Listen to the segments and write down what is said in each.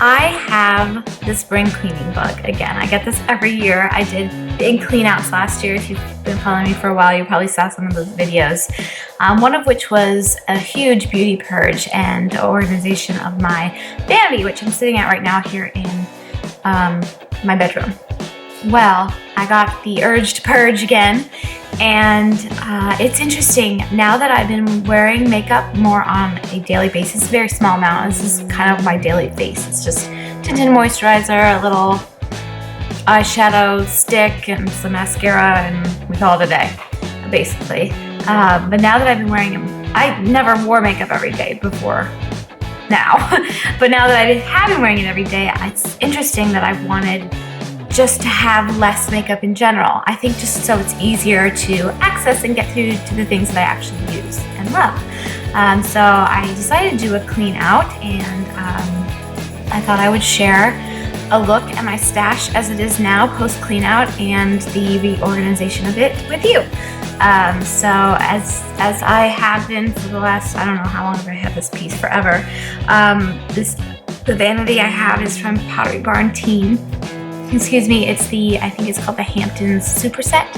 I have the spring cleaning bug again. I get this every year. I did big clean outs last year. If you've been following me for a while, you probably saw some of those videos. One of which was a huge beauty purge and organization of my vanity, which I'm sitting at right now here in my bedroom. Well, I got the urge to purge again, and it's interesting now that I've been wearing makeup more on a daily basis, a very small amount. This is kind of my daily face. It's just tinted moisturizer, a little eyeshadow stick, and some mascara, and we call it a day, basically. But now that I've been wearing them, I never wore makeup every day before now, but now that I have been wearing it every day, it's interesting that I've wanted just to have less makeup in general. I think just so it's easier to access and get to the things that I actually use and love. So I decided to do a clean out, and I thought I would share a look at my stash as it is now post clean out and the reorganization of it with you. So as I have been for the last, I don't know how long I've had this piece, forever. The vanity I have is from Pottery Barn Teen. Excuse me, it's I think it's called the Hamptons Superset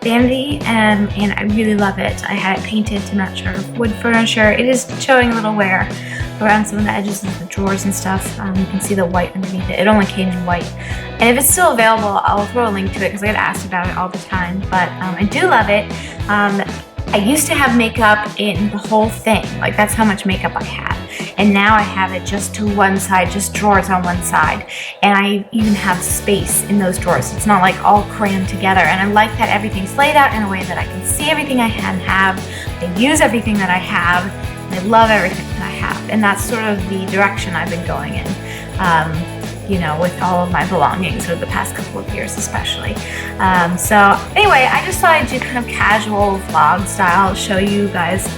vanity, and I really love it. I had it painted to match our wood furniture. It is showing a little wear around some of the edges of the drawers and stuff. You can see the white underneath it. It only came in white. And if it's still available, I'll throw a link to it because I get asked about it all the time. But I do love it. I used to have makeup in the whole thing. Like, that's how much makeup I had. And now I have it just to one side, just drawers on one side. And I even have space in those drawers. It's not like all crammed together. And I like that everything's laid out in a way that I can see everything I can have. I use everything that I have. And I love everything that I have. And that's sort of the direction I've been going in. You know, with all of my belongings over the past couple of years especially. So anyway, I just thought I'd do kind of casual vlog style, show you guys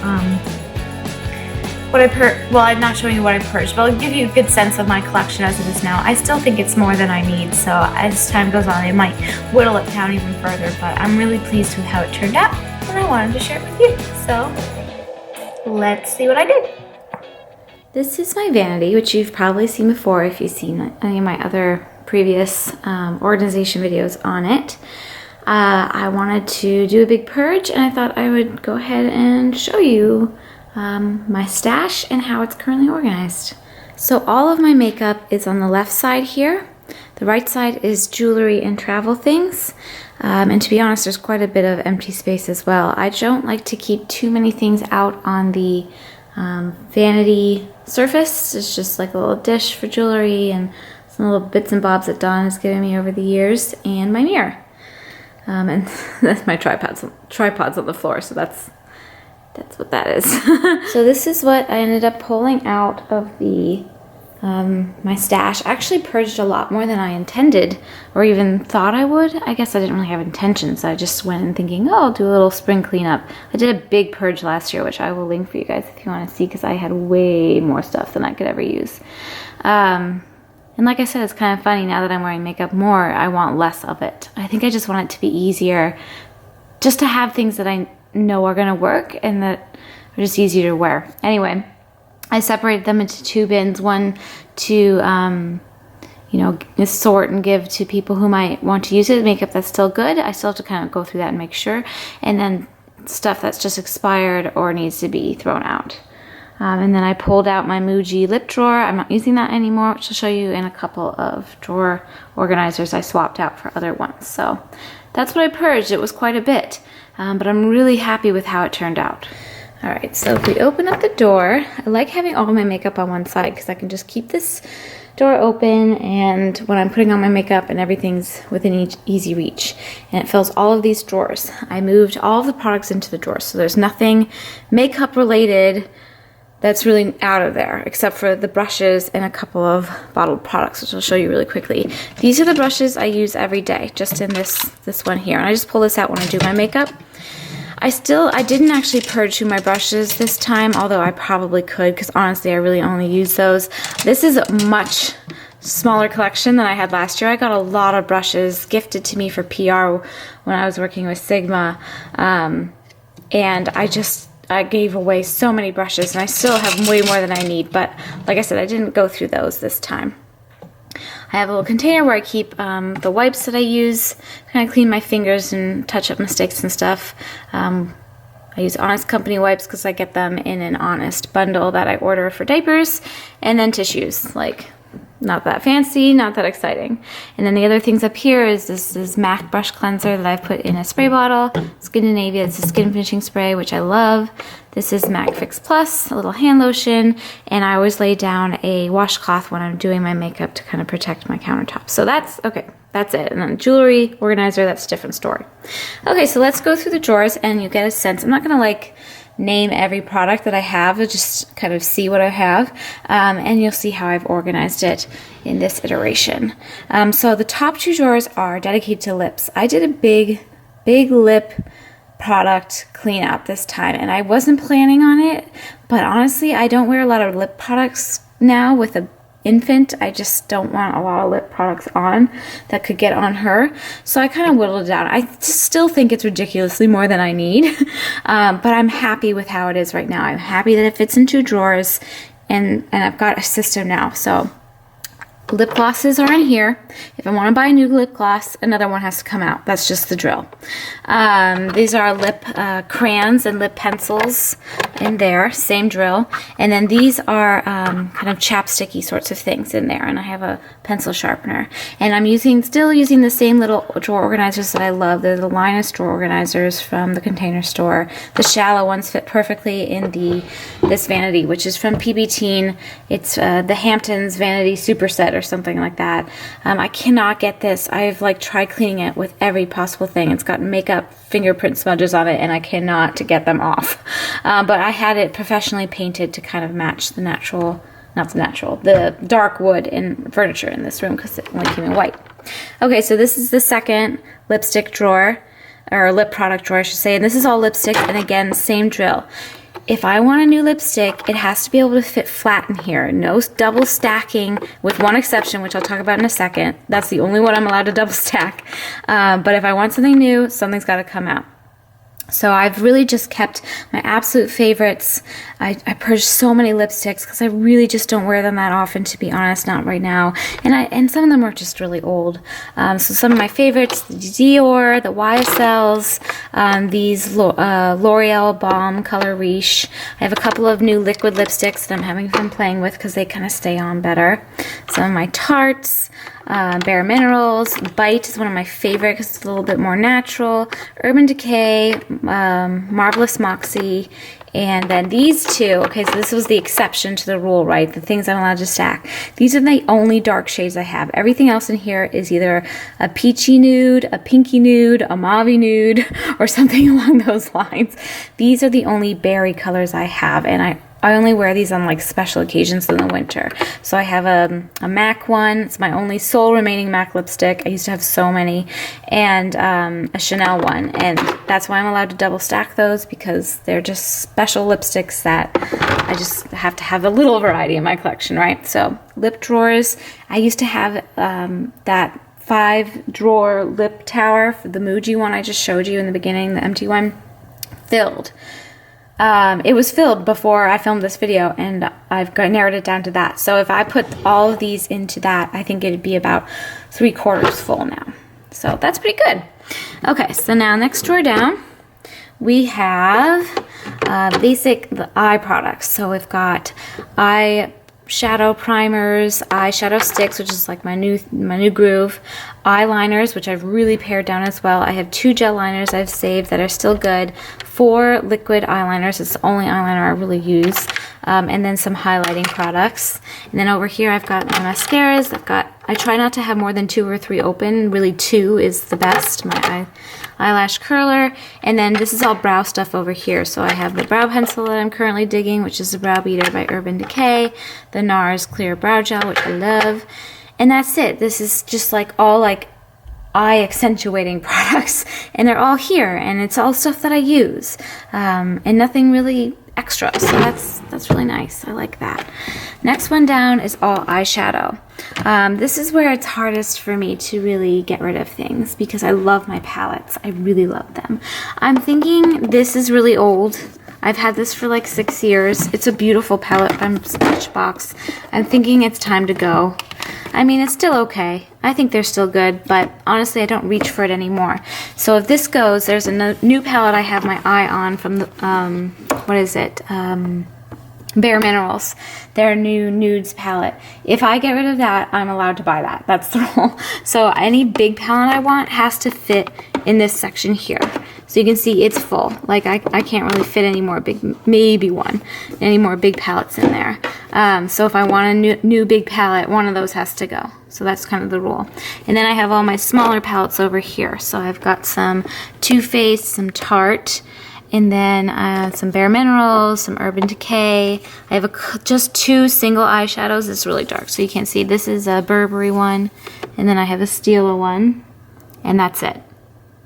what I'm not showing you what I purged, but I'll give you a good sense of my collection as it is now. I still think it's more than I need, so as time goes on, I might whittle it down even further, but I'm really pleased with how it turned out, and I wanted to share it with you. So let's see what I did. This is my vanity, which you've probably seen before if you've seen any of my other previous organization videos on it. I wanted to do a big purge, and I thought I would go ahead and show you my stash and how it's currently organized. So all of my makeup is on the left side here. The right side is jewelry and travel things. And to be honest, there's quite a bit of empty space as well. I don't like to keep too many things out on the vanity surface. It's just like a little dish for jewelry and some little bits and bobs that Dawn has given me over the years, and my mirror. And that's my tripod's on the floor, so that's what that is. So this is what I ended up pulling out of the my stash. I actually purged a lot more than I intended or even thought I would. I guess I didn't really have intentions. I just went in thinking, oh, I'll do a little spring cleanup. I did a big purge last year, which I will link for you guys if you want to see, because I had way more stuff than I could ever use. And like I said, it's kind of funny now that I'm wearing makeup more, I want less of it. I think I just want it to be easier just to have things that I know are going to work and that are just easier to wear. Anyway, I separated them into two bins, one to, you know, sort and give to people who might want to use it, makeup that's still good. I still have to kind of go through that and make sure. And then stuff that's just expired or needs to be thrown out. And then I pulled out my Muji lip drawer. I'm not using that anymore, which I'll show you in a couple of drawer organizers I swapped out for other ones. So that's what I purged. It was quite a bit, but I'm really happy with how it turned out. All right, so if we open up the door, I like having all my makeup on one side because I can just keep this door open, and when I'm putting on my makeup and everything's within easy reach, and it fills all of these drawers. I moved all of the products into the drawers, so there's nothing makeup related that's really out of there, except for the brushes and a couple of bottled products, which I'll show you really quickly. These are the brushes I use every day, just in this one here, and I just pull this out when I do my makeup. I didn't actually purge through my brushes this time, although I probably could, because honestly I really only use those. This is a much smaller collection than I had last year. I got a lot of brushes gifted to me for PR when I was working with Sigma, and I gave away so many brushes, and I still have way more than I need, but like I said, I didn't go through those this time. I have a little container where I keep the wipes that I use to kind of clean my fingers and touch up mistakes and stuff. I use Honest Company wipes because I get them in an Honest bundle that I order for diapers, and then tissues, like not that fancy, not that exciting. And then the other things up here is this is MAC brush cleanser that I've put in a spray bottle. Scandinavia, it's a skin finishing spray, which I love. This is MAC Fix Plus, a little hand lotion, and I always lay down a washcloth when I'm doing my makeup to kind of protect my countertop. So that's, okay, that's it. And then jewelry organizer, that's a different story. Okay, so let's go through the drawers and you get a sense. I'm not gonna like name every product that I have, just kind of see what I have, and you'll see how I've organized it in this iteration. So the top two drawers are dedicated to lips. I did a big lip product cleanup this time, and I wasn't planning on it, but honestly, I don't wear a lot of lip products now with a infant. I just don't want a lot of lip products on that could get on her. So I kind of whittled it down. I just still think it's ridiculously more than I need, but I'm happy with how it is right now. I'm happy that it fits in 2 drawers, and I've got a system now. So lip glosses are in here. If I want to buy a new lip gloss, another one has to come out. That's just the drill. These are lip crayons and lip pencils in there, same drill. And then these are kind of chapsticky sorts of things in there. And I have a pencil sharpener. And I'm still using the same little drawer organizers that I love. They're the Linus drawer organizers from the Container Store. The shallow ones fit perfectly in this vanity, which is from PB Teen. It's the Hamptons Vanity Superset or something like that. I cannot get this. I've like tried cleaning it with every possible thing. It's got makeup fingerprint smudges on it and I cannot to get them off. But I had it professionally painted to kind of match the dark wood and furniture in this room because it only came in white. Okay, so this is the second lipstick drawer, or lip product drawer I should say, and this is all lipstick, and again, same drill. If I want a new lipstick, it has to be able to fit flat in here. No double stacking, with one exception, which I'll talk about in a second. That's the only one I'm allowed to double stack. But if I want something new, something's got to come out. So I've really just kept my absolute favorites. I purged so many lipsticks because I really just don't wear them that often, to be honest, not right now. And some of them are just really old. So some of my favorites, the Dior, the YSLs, these L'Oreal Balm Color Riche. I have a couple of new liquid lipsticks that I'm having fun playing with because they kind of stay on better. Some of my Tartes. Bare Minerals. Bite is one of my favorite because it's a little bit more natural. Urban Decay, Marvelous Moxie, and then these two. Okay, so this was the exception to the rule, right? The things I'm allowed to stack. These are the only dark shades I have. Everything else in here is either a peachy nude, a pinky nude, a mauve nude, or something along those lines. These are the only berry colors I have, and I only wear these on like special occasions in the winter. So I have a MAC one. It's my only sole remaining MAC lipstick. I used to have so many. And a Chanel one. And that's why I'm allowed to double stack those, because they're just special lipsticks that I just have to have a little variety in my collection, right? So lip drawers. I used to have that 5-drawer lip tower for the Muji one I just showed you in the beginning, the empty one, filled. It was filled before I filmed this video, and I've narrowed it down to that. So if I put all of these into that, I think it'd be about 3/4 full now. So that's pretty good. Okay, so now next drawer down, we have basic eye products. So we've got eye shadow primers, eyeshadow sticks, which is like my new groove, eyeliners, which I've really pared down as well. I have 2 gel liners I've saved that are still good, 4 liquid eyeliners. It's the only eyeliner I really use, and then some highlighting products. And then over here I've got my mascaras. I try not to have more than 2 or 3 open. Really 2 is the best. My eyelash curler, and then this is all brow stuff over here. So I have the brow pencil that I'm currently digging, which is the Brow Beater by Urban Decay, the NARS Clear Brow Gel, which I love, and that's it. This is just like all like eye accentuating products, and they're all here, and it's all stuff that I use, and nothing really extra, so that's really nice. I like that. Next one down is all eyeshadow. This is where it's hardest for me to really get rid of things, because I love my palettes. I really love them. I'm thinking this is really old. I've had this for like 6 years. It's a beautiful palette from Smashbox. I'm thinking it's time to go. I mean, it's still okay. I think they're still good, but honestly, I don't reach for it anymore. So if this goes, there's a new palette I have my eye on from the, what is it? Bare Minerals, their new nudes palette. If I get rid of that, I'm allowed to buy that. That's the rule. So any big palette I want has to fit in this section here. So you can see it's full. Like I can't really fit any more big, maybe any more big palettes in there. So if I want a new big palette, one of those has to go. So that's kind of the rule. And then I have all my smaller palettes over here. So I've got some Too Faced, some Tarte, and then some Bare Minerals, some Urban Decay. I have just 2 single eyeshadows. It's really dark, so you can't see. This is a Burberry one, and then I have a Stila one, and that's it.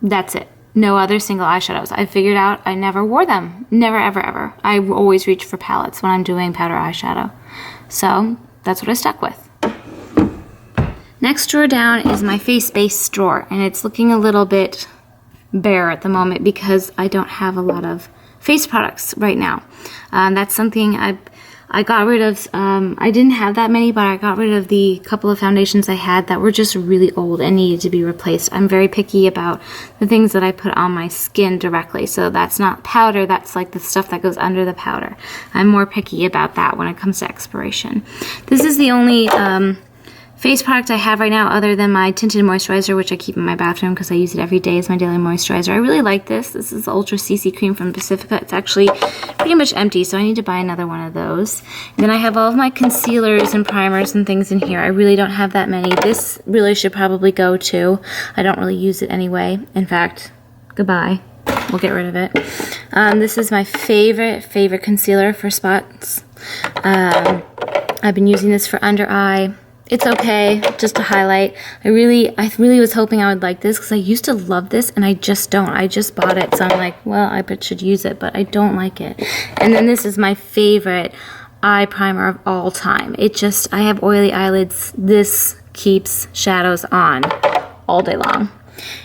That's it. No other single eyeshadows. I figured out I never wore them. Never, ever, ever. I always reach for palettes when I'm doing powder eyeshadow. So that's what I stuck with. Next drawer down is my face base drawer, and it's looking a little bit bare at the moment because I don't have a lot of face products right now. That's something I got rid of. I didn't have that many, but I got rid of the couple of foundations I had that were just really old and needed to be replaced. I'm very picky about the things that I put on my skin directly. So that's not powder, that's like the stuff that goes under the powder. I'm more picky about that when it comes to expiration. This is the only face product I have right now other than my tinted moisturizer, which I keep in my bathroom because I use it every day as my daily moisturizer. I really like this. This is Ultra CC Cream from Pacifica. It's actually pretty much empty, so I need to buy another one of those. And then I have all of my concealers and primers and things in here. I really don't have that many. This really should probably go too. I don't really use it anyway. In fact, goodbye. We'll get rid of it. This is my favorite concealer for spots. I've been using this for under eye. It's okay, just to highlight. I really was hoping I would like this because I used to love this and I just don't. I just bought it, so I'm like, well, I should use it, but I don't like it. And then this is my favorite eye primer of all time. I have oily eyelids. This keeps shadows on all day long.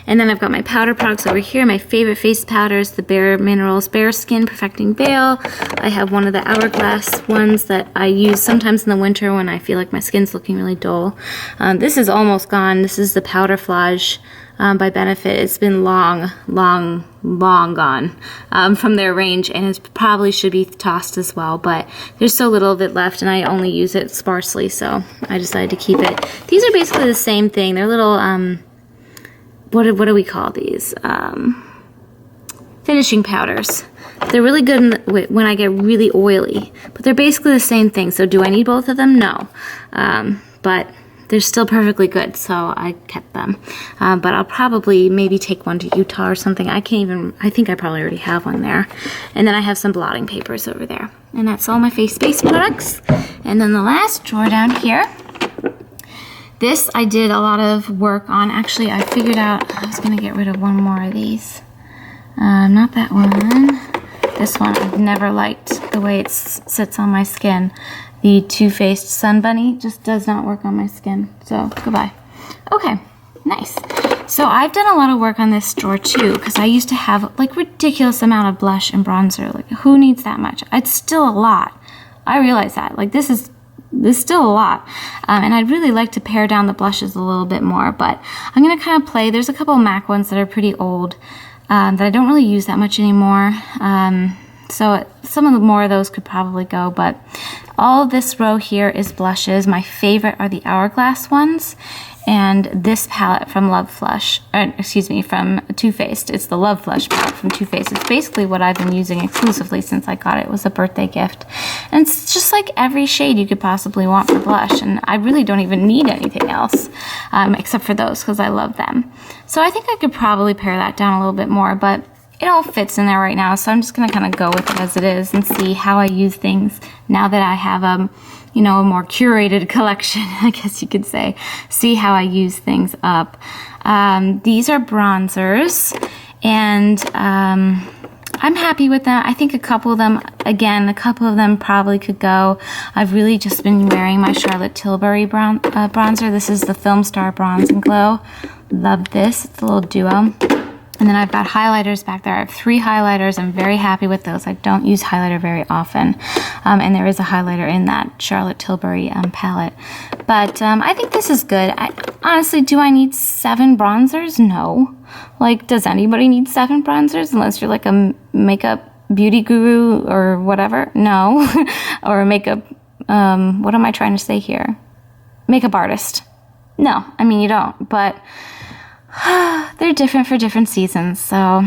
And then I've got my powder products over here. My favorite face powders, the Bare Minerals Bare Skin Perfecting Veil. I have one of the Hourglass ones that I use sometimes in the winter when I feel like my skin's looking really dull. This is almost gone. This is the Powder Flage by Benefit. It's been long gone from their range, and it probably should be tossed as well, but there's so little of it left and I only use it sparsely, so I decided to keep it. These are basically the same thing. They're little what do we call these? Finishing powders. They're really good when I get really oily, but they're basically the same thing. So do I need both of them? No. But they're still perfectly good, so I kept them. But I'll probably maybe take one to Utah or something. I think I probably already have one there. And then I have some blotting papers over there. And that's all my face base products. And then the last drawer down here, this I did a lot of work on. Actually, I figured out I was going to get rid of one more of these. Not that one. This one, I've never liked the way it sits on my skin. The Too Faced Sun Bunny just does not work on my skin. So, goodbye. Okay, nice. So I've done a lot of work on this drawer too, because I used to have like ridiculous amount of blush and bronzer. Like, who needs that much? It's still a lot. I realize that. Like, this is still a lot, and I'd really like to pare down the blushes a little bit more, but I'm going to kind of play. There's a couple of MAC ones that are pretty old that I don't really use that much anymore, so some of the more of those could probably go, but all of this row here is blushes. My favorite are the Hourglass ones, and this palette from from Too Faced. It's the Love Flush palette from Too Faced. It's basically what I've been using exclusively since I got it. It was a birthday gift. And it's just like every shade you could possibly want for blush, and I really don't even need anything else except for those because I love them. So I think I could probably pare that down a little bit more, but it all fits in there right now, so I'm just going to kind of go with it as it is and see how I use things now that I have a more curated collection, I guess you could say. See how I use things up. These are bronzers, and I'm happy with them. I think a couple of them probably could go. I've really just been wearing my Charlotte Tilbury bronzer. This is the Film Star Bronze and Glow. Love this. It's a little duo. And then I've got highlighters back there. I have 3 highlighters. I'm very happy with those. I don't use highlighter very often. And there is a highlighter in that Charlotte Tilbury palette. But I think this is good. Honestly, do I need 7 bronzers? No. Like, does anybody need 7 bronzers unless you're like a makeup beauty guru or whatever? No. Or a makeup, what am I trying to say here? Makeup artist. No, I mean, you don't. But they're different for different seasons, so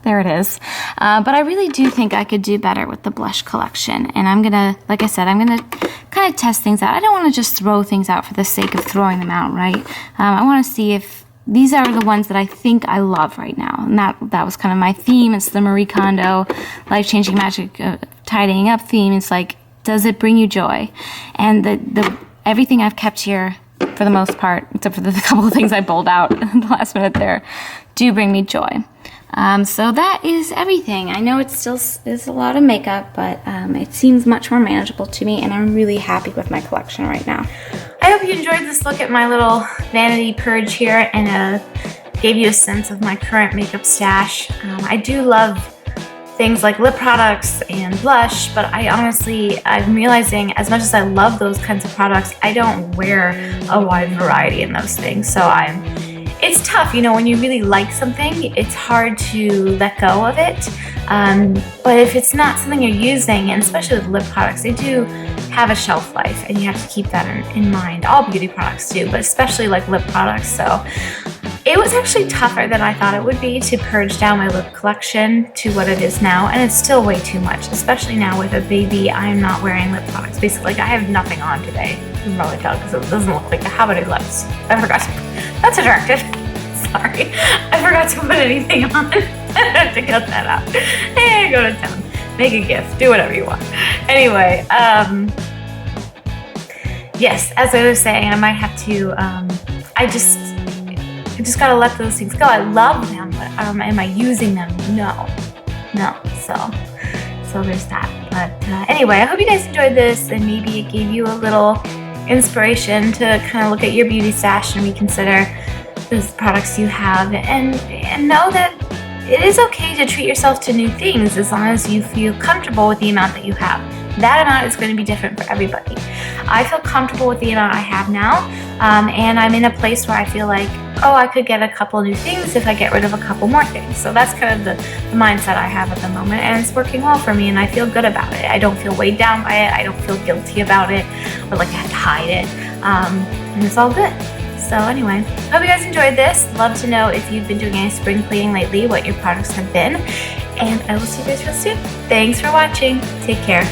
there it is. But I really do think I could do better with the blush collection. And I'm gonna, like I said, I'm gonna kind of test things out. I don't want to just throw things out for the sake of throwing them out, right? I want to see if these are the ones that I think I love right now. And that was kind of my theme. It's the Marie Kondo life-changing magic tidying up theme. It's like, does it bring you joy? And the everything I've kept here, for the most part, except for the couple of things I bowled out at the last minute there, do bring me joy. So that is everything. I know it still is a lot of makeup, but it seems much more manageable to me, and I'm really happy with my collection right now. I hope you enjoyed this look at my little vanity purge here, and gave you a sense of my current makeup stash. I do love things like lip products and blush, but I'm realizing as much as I love those kinds of products, I don't wear a wide variety in those things. So it's tough, you know, when you really like something, it's hard to let go of it. But if it's not something you're using, and especially with lip products, they do have a shelf life, and you have to keep that in mind. All beauty products do, but especially like lip products. So it was actually tougher than I thought it would be to purge down my lip collection to what it is now, and it's still way too much, especially now with a baby. I am not wearing lip products. Basically, like, I have nothing on today. You can probably tell because it doesn't look like I have any lips. I forgot to, that's attractive. Sorry. I forgot to put anything on. I have to cut that out. Hey, go to town. Make a gift. Do whatever you want. Anyway, yes, as I was saying, I might have to, I just gotta let those things go. I love them, but am I using them? No. So there's that. But anyway, I hope you guys enjoyed this, and maybe it gave you a little inspiration to kind of look at your beauty stash and reconsider those products you have, and know that it is okay to treat yourself to new things as long as you feel comfortable with the amount that you have. That amount is going to be different for everybody. I feel comfortable with the amount I have now, and I'm in a place where I feel like, oh, I could get a couple new things if I get rid of a couple more things. So that's kind of the mindset I have at the moment, and it's working well for me, and I feel good about it. I don't feel weighed down by it. I don't feel guilty about it, or like I have to hide it, and it's all good. So anyway, hope you guys enjoyed this. Love to know if you've been doing any spring cleaning lately, what your products have been, and I will see you guys real soon. Thanks for watching. Take care.